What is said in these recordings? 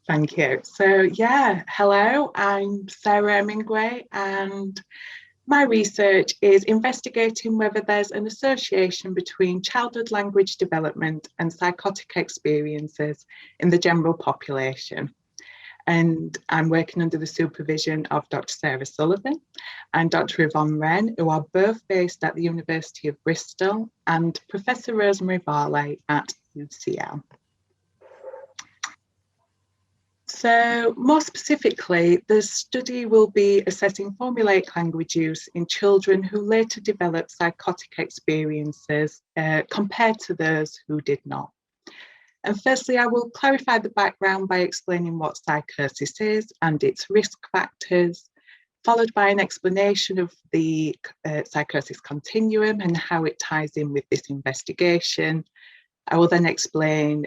Thank you. So yeah, hello, I'm Sarah Hemingway, and my research is investigating whether there's an association between childhood language development and psychotic experiences in the general population. And I'm working under the supervision of Dr. Sarah Sullivan and Dr. Yvonne Wren, who are both based at the University of Bristol, and Professor Rosemary Varley at UCL. So more specifically, the study will be assessing formulaic language use in children who later develop psychotic experiences compared to those who did not. And firstly, I will clarify the background by explaining what psychosis is and its risk factors, followed by an explanation of the psychosis continuum and how it ties in with this investigation. I will then explain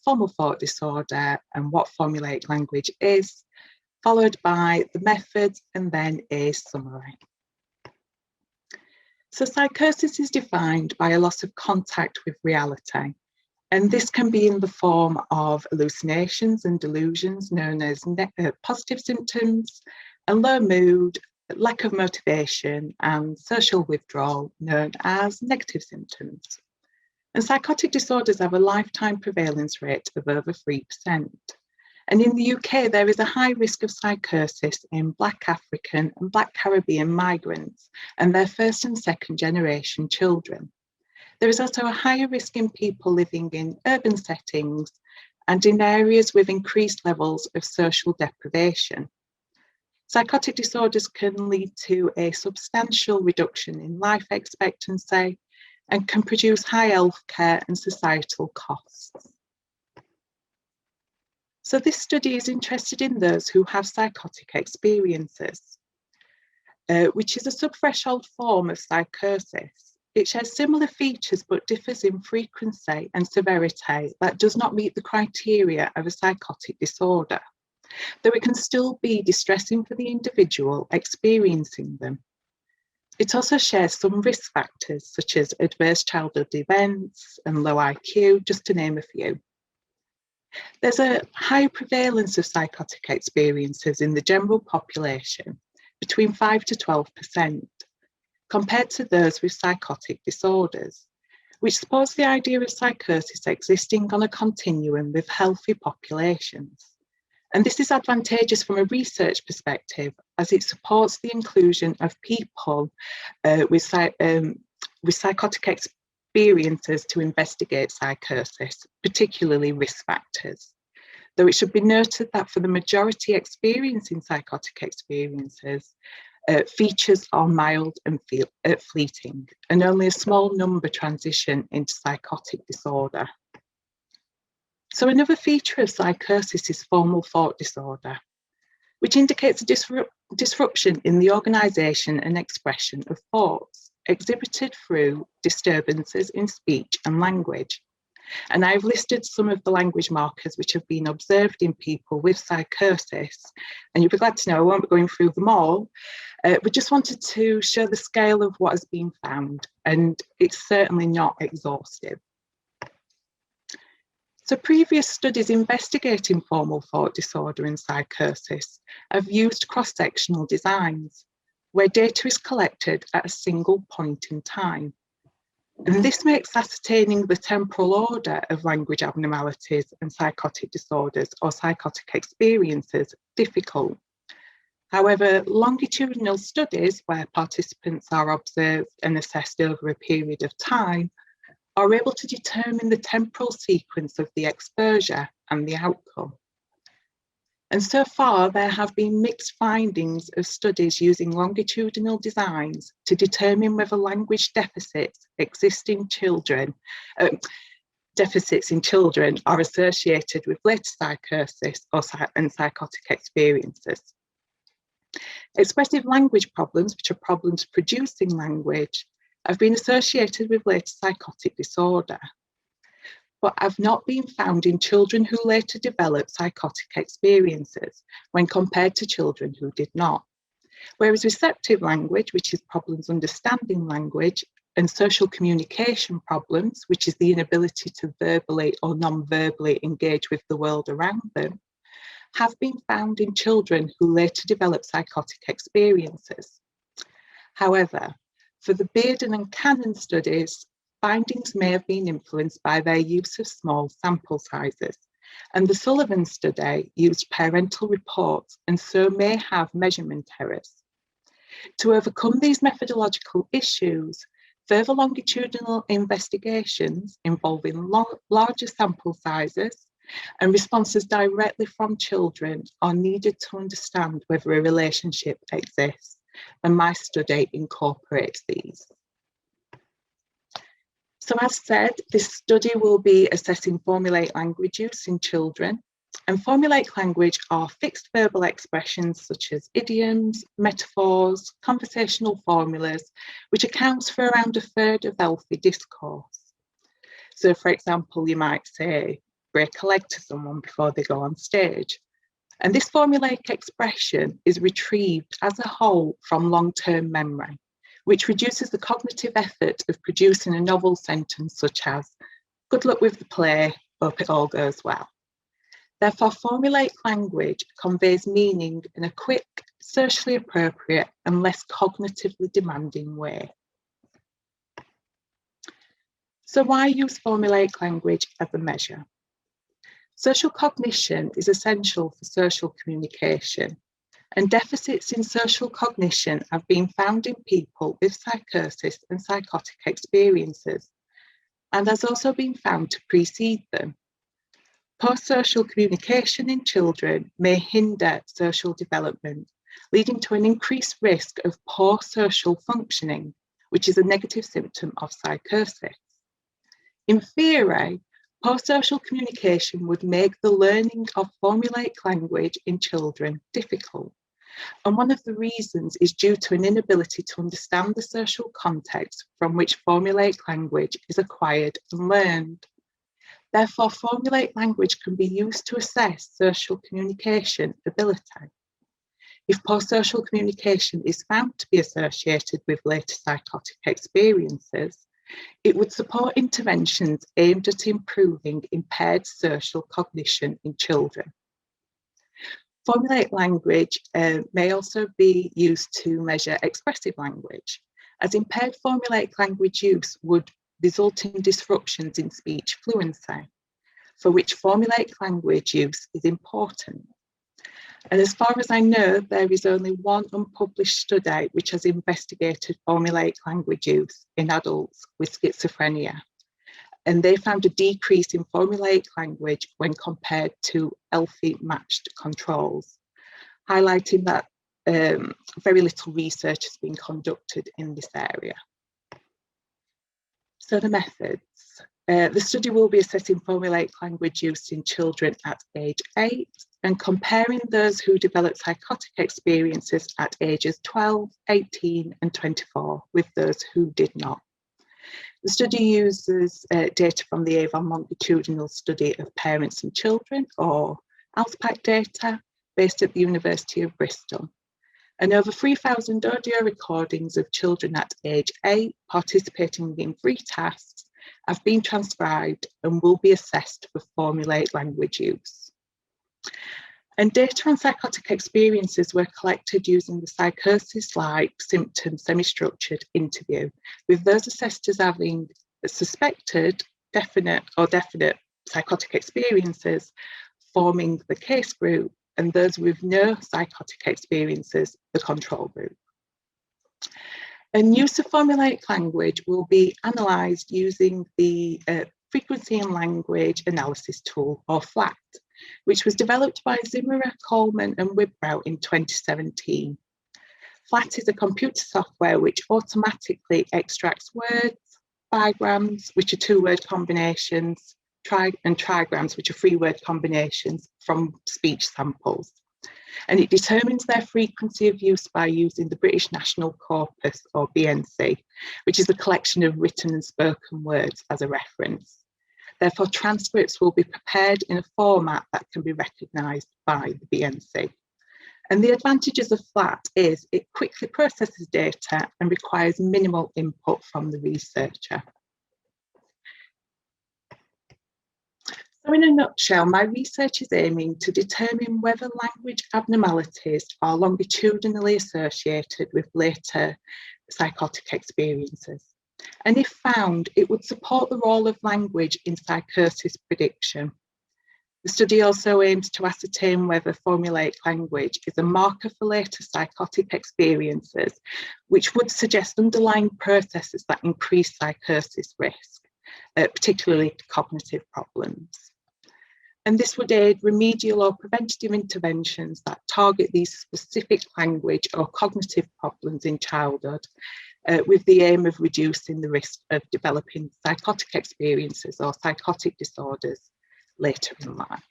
formal thought disorder and what formulaic language is, followed by the methods and then a summary. So psychosis is defined by a loss of contact with reality, and this can be in the form of hallucinations and delusions known as positive symptoms, and low mood, lack of motivation, and social withdrawal known as negative symptoms. And psychotic disorders have a lifetime prevalence rate of over 3%. And in the UK, there is a high risk of psychosis in Black African and Black Caribbean migrants and their first and second generation children. There is also a higher risk in people living in urban settings and in areas with increased levels of social deprivation. Psychotic disorders can lead to a substantial reduction in life expectancy and can produce high healthcare and societal costs. So this study is interested in those who have psychotic experiences, which is a subthreshold form of psychosis. It shares similar features but differs in frequency and severity that does not meet the criteria of a psychotic disorder, though it can still be distressing for the individual experiencing them. It also shares some risk factors such as adverse childhood events and low IQ, just to name a few. There's a high prevalence of psychotic experiences in the general population, between 5 to 12%, compared to those with psychotic disorders, which supports the idea of psychosis existing on a continuum with healthy populations. And this is advantageous from a research perspective as it supports the inclusion of people with psychotic experiences to investigate psychosis, particularly risk factors. Though it should be noted that for the majority experiencing psychotic experiences, features are mild and fleeting, and only a small number transition into psychotic disorder. So another feature of psychosis is formal thought disorder, which indicates a disruption in the organisation and expression of thoughts, exhibited through disturbances in speech and language. And I've listed some of the language markers which have been observed in people with psychosis, and you'll be glad to know I won't be going through them all, but just wanted to show the scale of what has been found, and it's certainly not exhaustive. So previous studies investigating formal thought disorder and psychosis have used cross-sectional designs where data is collected at a single point in time. And this makes ascertaining the temporal order of language abnormalities and psychotic disorders or psychotic experiences difficult. However, longitudinal studies where participants are observed and assessed over a period of time are able to determine the temporal sequence of the exposure and the outcome. And so far, there have been mixed findings of studies using longitudinal designs to determine whether language deficits in children are associated with later psychosis and psychotic experiences. Expressive language problems, which are problems producing language, have been associated with later psychotic disorder, but have not been found in children who later developed psychotic experiences when compared to children who did not. Whereas receptive language, which is problems understanding language, and social communication problems, which is the inability to verbally or non-verbally engage with the world around them, have been found in children who later develop psychotic experiences. However, for the Bearden and Cannon studies, findings may have been influenced by their use of small sample sizes, and the Sullivan study used parental reports and so may have measurement errors. To overcome these methodological issues, further longitudinal investigations involving larger sample sizes and responses directly from children are needed to understand whether a relationship exists, and my study incorporates these. So as said, this study will be assessing formulaic language use in children, and formulaic language are fixed verbal expressions such as idioms, metaphors, conversational formulas, which accounts for around a third of healthy discourse. So for example, you might say, break a leg to someone before they go on stage. And this formulaic expression is retrieved as a whole from long-term memory, which reduces the cognitive effort of producing a novel sentence such as, good luck with the play, hope it all goes well. Therefore, formulaic language conveys meaning in a quick, socially appropriate and less cognitively demanding way. So why use formulaic language as a measure? Social cognition is essential for social communication, and deficits in social cognition have been found in people with psychosis and psychotic experiences, and has also been found to precede them. Poor social communication in children may hinder social development, leading to an increased risk of poor social functioning, which is a negative symptom of psychosis. In theory, poor social communication would make the learning of formulaic language in children difficult. And one of the reasons is due to an inability to understand the social context from which formulaic language is acquired and learned. Therefore, formulaic language can be used to assess social communication ability. If poor social communication is found to be associated with later psychotic experiences, it would support interventions aimed at improving impaired social cognition in children. Formulaic language may also be used to measure expressive language, as impaired formulaic language use would result in disruptions in speech fluency, for which formulaic language use is important. And as far as I know, there is only one unpublished study which has investigated formulaic language use in adults with schizophrenia. And they found a decrease in formulaic language when compared to healthy matched controls, highlighting that very little research has been conducted in this area. So the methods. The study will be assessing formulaic language use in children at age 8 and comparing those who developed psychotic experiences at ages 12, 18 and 24 with those who did not. The study uses data from the Avon longitudinal study of parents and children, or ALSPAC data, based at the University of Bristol. And over 3,000 audio recordings of children at age 8 participating in 3 tasks have been transcribed and will be assessed for formulaic language use. And data on psychotic experiences were collected using the psychosis-like symptom semi-structured interview, with those assessed as having suspected definite psychotic experiences forming the case group, and those with no psychotic experiences, the control group. And use of formulaic language will be analysed using the Frequency and Language Analysis Tool, or FLAT, which was developed by Zimmerer, Coleman and Wibrow in 2017. FLAT is a computer software which automatically extracts words, bigrams, which are 2-word combinations, and trigrams, which are 3-word combinations from speech samples. And it determines their frequency of use by using the British National Corpus, or BNC, which is a collection of written and spoken words as a reference. Therefore, transcripts will be prepared in a format that can be recognised by the BNC. And the advantages of FLAT is it quickly processes data and requires minimal input from the researcher. So in a nutshell, my research is aiming to determine whether language abnormalities are longitudinally associated with later psychotic experiences. And if found, it would support the role of language in psychosis prediction. The study also aims to ascertain whether formulaic language is a marker for later psychotic experiences, which would suggest underlying processes that increase psychosis risk, particularly cognitive problems. And this would aid remedial or preventative interventions that target these specific language or cognitive problems in childhood, with the aim of reducing the risk of developing psychotic experiences or psychotic disorders later in life.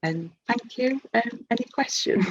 And thank you. Any questions?